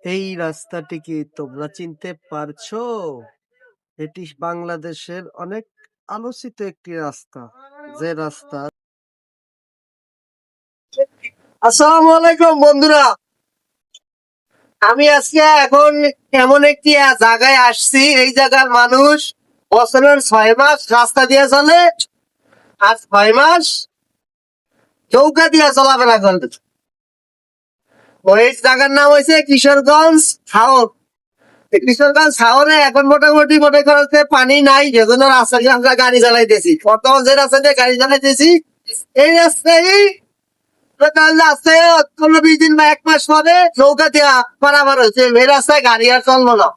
এই রাস্তাটি কি তোমরা চিনতে পারছো? এটি বাংলাদেশের অনেক আলোচিত একটি রাস্তা, যে রাস্তা। আসসালামু আলাইকুম বন্ধুরা, আমি আজকে এখন এমন একটি জায়গায় আসছি। এই জায়গার মানুষ বছরের 6 মাস রাস্তা দিয়ে চলে, আর 6 মাস নৌকা দিয়ে চলাফেরা করে। ওই জায়গার নাম হয়েছে কিশোরগঞ্জ হাওর। কিশোরগঞ্জ হাওরে এখন মোটামুটি মনে করো যে পানি নাই, যেজন্য রাস্তা দিয়ে আমরা গাড়ি চালাইতেছি। বর্তমান যে রাস্তা দিয়ে গাড়ি চালাইতেছি, এই রাস্তায় আছে 15-20 দিন বা 1 মাস পরে নৌকা দিয়ে পারাপার হচ্ছে। এই রাস্তায় গাড়ি আর চলবো না।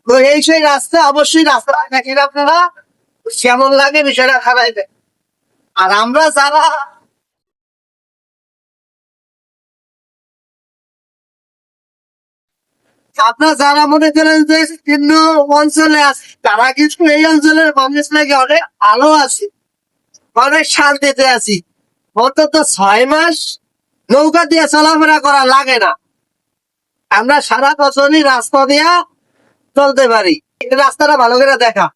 তো এই সেই রাস্তা, অবশ্যই রাস্তা দেখেন আপনারা কেমন লাগে বিষয়টা খারাইবে। আর আমরা যারা আপনারা যারা মনে করেন যে ভিন্ন অঞ্চলে আছে, তারা কিন্তু এই অঞ্চলের মানুষ নাকি অনেক ভালো আছে, অনেক শান্তিতে আছি। অন্তত 6 মাস নৌকা দিয়ে চলাফেরা করা লাগে না, আমরা সারা বছরই রাস্তা দিয়া চলতে পারি। এই রাস্তাটা ভালো করে দেখা।